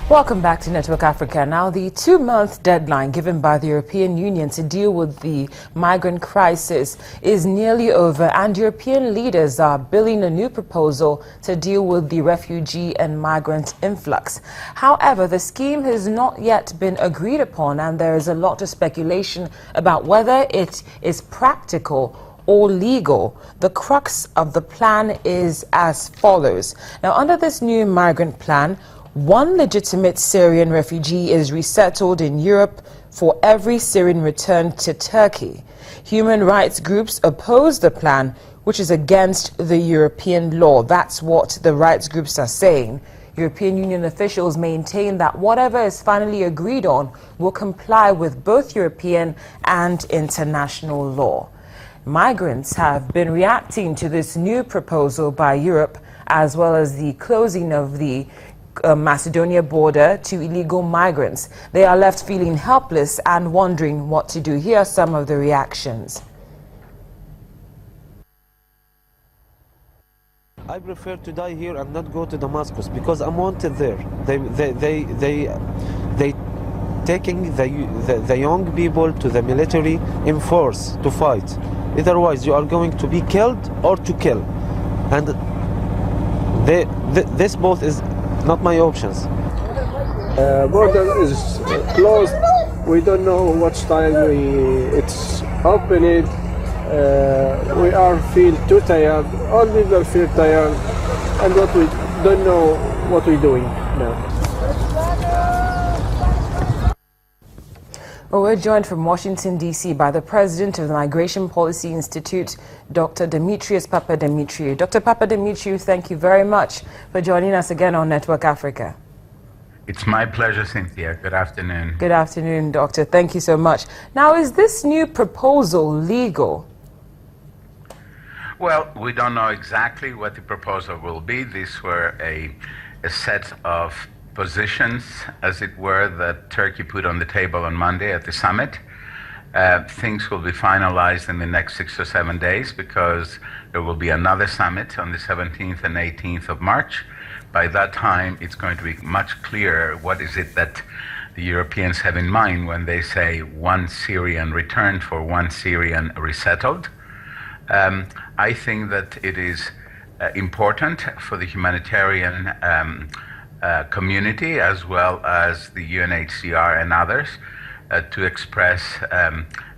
Welcome back to Network Africa. Now, the 2-month deadline given by the European Union to deal with the migrant crisis is nearly over, and European leaders are billing a new proposal to deal with the refugee and migrant influx. However, the scheme has not yet been agreed upon, and there is a lot of speculation about whether it is practical or legal. The crux of the plan is as follows. Now, under this new migrant plan, one legitimate Syrian refugee is resettled in Europe for every Syrian returned to Turkey. Human rights groups oppose the plan, which is against the European law. That's what the rights groups are saying. European Union officials maintain that whatever is finally agreed on will comply with both European and international law. Migrants have been reacting to this new proposal by Europe, as well as the closing of the Macedonia border to illegal migrants. They are left feeling helpless and wondering what to do. Here are some of the reactions. I prefer to die here and not go to Damascus because I'm wanted there. They taking the young people to the military in force to fight. Otherwise, you are going to be killed or to kill, and this both is not my options. Border is closed. We don't know what time it's opened. We are feel too tired. All people feel tired, and what we don't know what we're doing now. Well, we're joined from Washington, D.C. by the president of the Migration Policy Institute, Dr. Demetrius Papadimitriou. Dr. Papadimitriou, thank you very much for joining us again on Network Africa. It's my pleasure, Cynthia. Good afternoon. Good afternoon, Doctor. Thank you so much. Now, is this new proposal legal? Well, we don't know exactly what the proposal will be. These were a set of positions, as it were, that Turkey put on the table on Monday at the summit. Things will be finalized in the next 6 or 7 days because there will be another summit on the 17th and 18th of March. By that time, it's going to be much clearer what is it that the Europeans have in mind when they say one Syrian returned for one Syrian resettled. I think that it is important for the humanitarian community, as well as the UNHCR and others, to express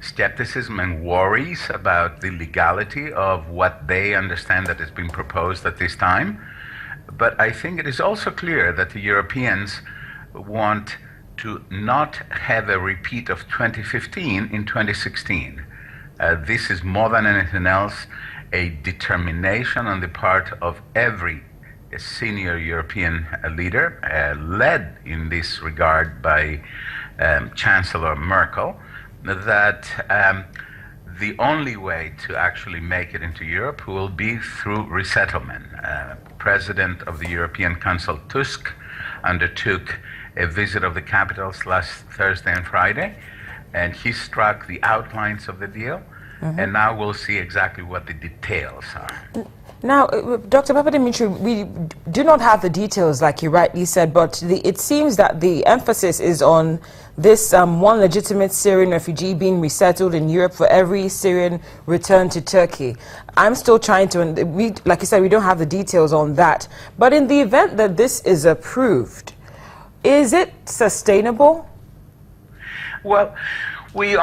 skepticism and worries about the legality of what they understand that is being proposed at this time. But I think it is also clear that the Europeans want to not have a repeat of 2015 in 2016. This is more than anything else a determination on the part of every senior European leader, led in this regard by Chancellor Merkel, that the only way to actually make it into Europe will be through resettlement. President of the European Council, Tusk, undertook a visit of the capitals last Thursday and Friday, and he struck the outlines of the deal, and now we'll see exactly what the details are. Now, Dr. Papadimitriou, we do not have the details, like you rightly said, but it seems that the emphasis is on this one legitimate Syrian refugee being resettled in Europe for every Syrian returned to Turkey. I'm still trying to, like you said, we don't have the details on that. But in the event that this is approved, is it sustainable? Well, we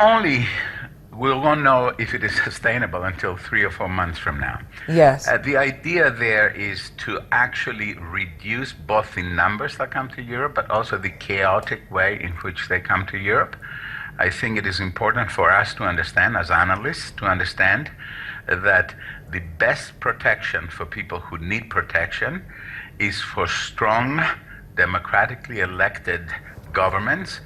won't know if it is sustainable until 3 or 4 months from now. Yes. The idea there is to actually reduce both the numbers that come to Europe, but also the chaotic way in which they come to Europe. I think it is important for us to understand, as analysts, to understand that the best protection for people who need protection is for strong, democratically elected governments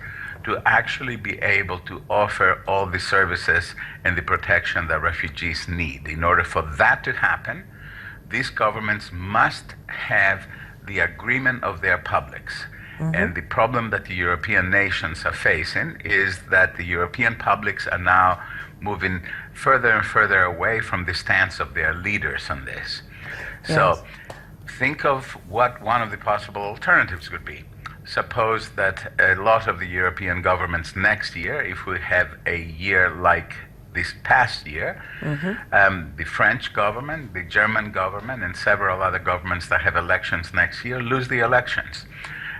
to actually be able to offer all the services and the protection that refugees need. In order for that to happen, these governments must have the agreement of their publics. And the problem that the European nations are facing is that the European publics are now moving further and further away from the stance of their leaders on this. Yes. So think of what one of the possible alternatives would be. suppose that a lot of the European governments next year, if we have a year like this past year, the French government, the German government, and several other governments that have elections next year lose the elections.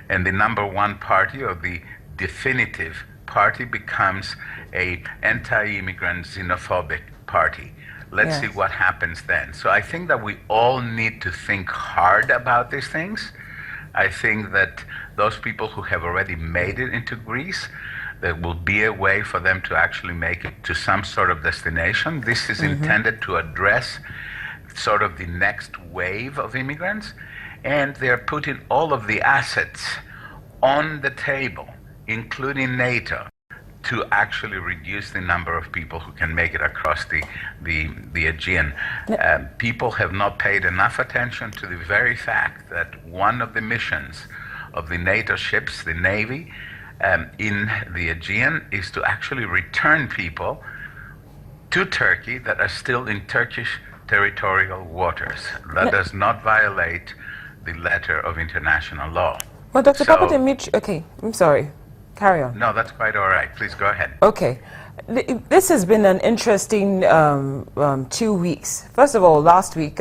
And the number one party, or the definitive party, becomes a anti-immigrant xenophobic party. Let's see what happens then. So I think that we all need to think hard about these things. I think that those people who have already made it into Greece, there will be a way for them to actually make it to some sort of destination. This is intended to address sort of the next wave of immigrants, and they're putting all of the assets on the table, including NATO, to actually reduce the number of people who can make it across the Aegean. People have not paid enough attention to the very fact that one of the missions of the NATO ships, the Navy, in the Aegean, is to actually return people to Turkey that are still in Turkish territorial waters. That does not violate the letter of international law. Well, Dr. Papadimitriou, okay, I'm sorry. Carry on. No, that's quite all right. Please go ahead. Okay. This has been an interesting 2 weeks. First of all, last week,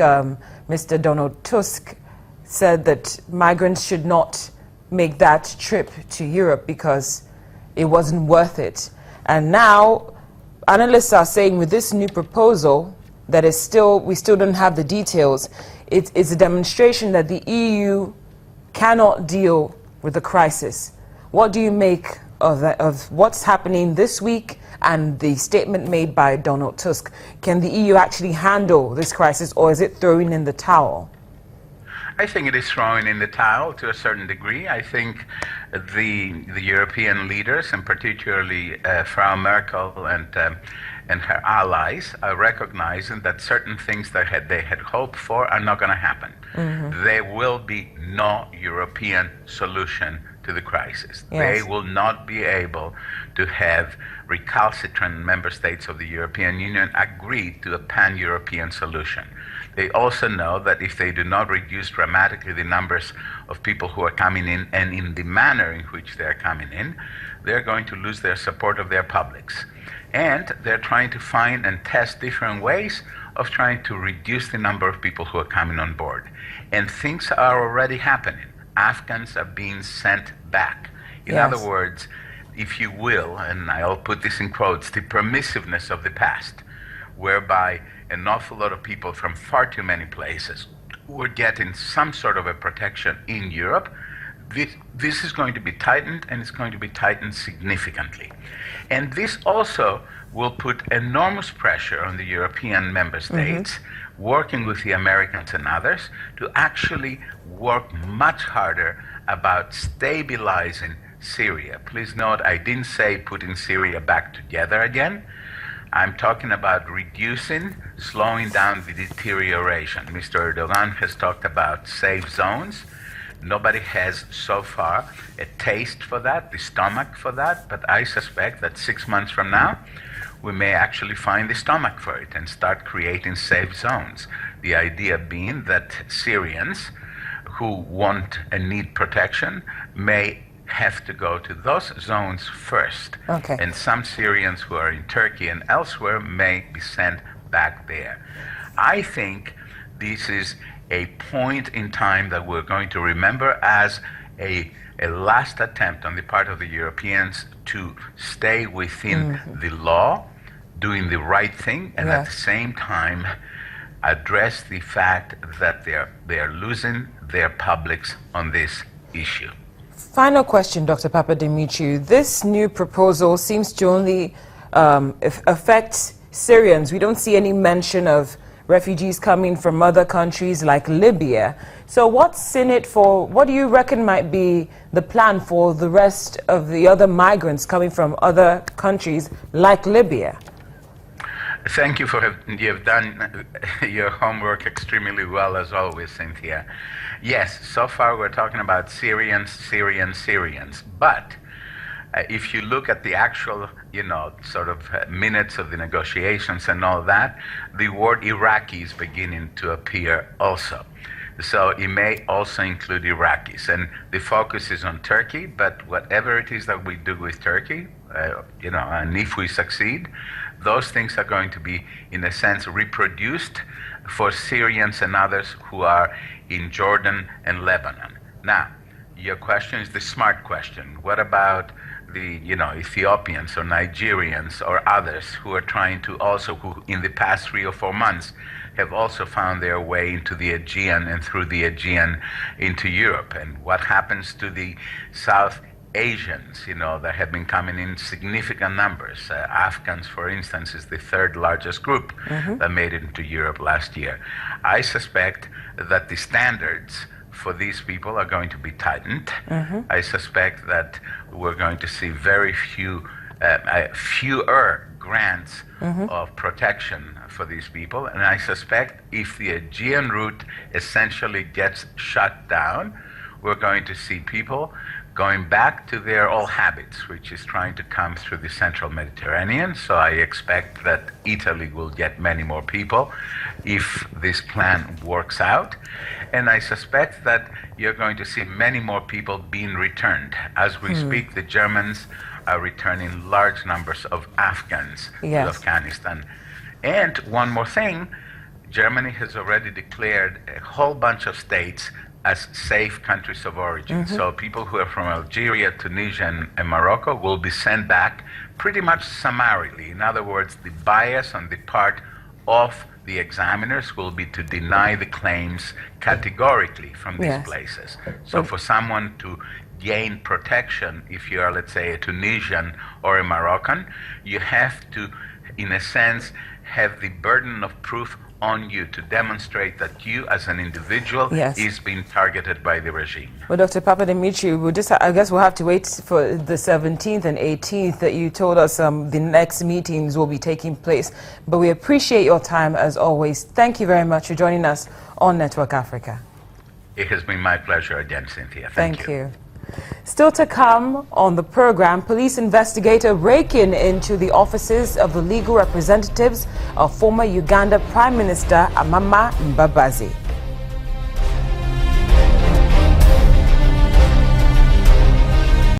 Mr. Donald Tusk said that migrants should not make that trip to Europe because it wasn't worth it. And now, analysts are saying with this new proposal that is still, we still don't have the details, it's a demonstration that the EU cannot deal with the crisis. What do you make of that, of what's happening this week and the statement made by Donald Tusk? Can the EU actually handle this crisis, or is it throwing in the towel? I think it is throwing in the towel to a certain degree. I think the European leaders, and particularly Frau Merkel and her allies, are recognizing that certain things that they had hoped for are not going to happen. There will be no European solution to the crisis. They will not be able to have recalcitrant member states of the European Union agree to a pan-European solution. They also know that if they do not reduce dramatically the numbers of people who are coming in, and in the manner in which they are coming in, they're going to lose their support of their publics. And they're trying to find and test different ways of trying to reduce the number of people who are coming on board. And things are already happening. Afghans are being sent back. In other words, if you will, and I'll put this in quotes, the permissiveness of the past, whereby an awful lot of people from far too many places were getting some sort of a protection in Europe, this is going to be tightened, and it's going to be tightened significantly. And this also will put enormous pressure on the European member states, working with the Americans and others, to actually work much harder about stabilizing Syria. Please note, I didn't say putting Syria back together again. I'm talking about reducing, slowing down the deterioration. Mr. Erdogan has talked about safe zones. Nobody has so far a taste for that, the stomach for that, but I suspect that 6 months from now, we may actually find the stomach for it and start creating safe zones. The idea being that Syrians who want and need protection may have to go to those zones first. And some Syrians who are in Turkey and elsewhere may be sent back there. I think this is a point in time that we're going to remember as a last attempt on the part of the Europeans to stay within the law, doing the right thing, and at the same time address the fact that they are losing their publics on this issue. Final question, Dr. Papadimitriou. This new proposal seems to only affect Syrians. We don't see any mention of refugees coming from other countries like Libya. So what's in it for, what do you reckon might be the plan for the rest of the other migrants coming from other countries like Libya? Thank you you have done your homework extremely well, as always, Cynthia. Yes, so far we're talking about Syrians. But if you look at the actual, sort of minutes of the negotiations and all that, the word Iraqi is beginning to appear also. So it may also include Iraqis. And the focus is on Turkey, but whatever it is that we do with Turkey, and if we succeed, those things are going to be, in a sense, reproduced for Syrians and others who are in Jordan and Lebanon. Now, your question is the smart question. What about the Ethiopians or Nigerians or others who are trying to also, who in the past 3 or 4 months have also found their way into the Aegean and through the Aegean into Europe? And what happens to the South Asians, that have been coming in significant numbers? Afghans, for instance, is the 3rd largest group that made it into Europe last year. I suspect that the standards for these people are going to be tightened. I suspect that we're going to see very fewer grants of protection for these people. And I suspect if the Aegean route essentially gets shut down, we're going to see people going back to their old habits, which is trying to come through the central Mediterranean. So I expect that Italy will get many more people if this plan works out. And I suspect that you're going to see many more people being returned. As we speak, the Germans are returning large numbers of Afghans to Afghanistan. And one more thing, Germany has already declared a whole bunch of states as safe countries of origin. So people who are from Algeria, Tunisia, and Morocco will be sent back pretty much summarily. In other words, the bias on the part of the examiners will be to deny the claims categorically from these places. So for someone to gain protection, if you are, let's say, a Tunisian or a Moroccan, you have to, in a sense, have the burden of proof on you to demonstrate that you as an individual is being targeted by the regime. Well, Dr. Papadimitri, I guess we'll have to wait for the 17th and 18th that you told us the next meetings will be taking place. But we appreciate your time as always. Thank you very much for joining us on Network Africa. It has been my pleasure again, Cynthia. Thank you. Still to come on the program, police investigator breaking into the offices of the legal representatives of former Uganda Prime Minister Amama Mbabazi.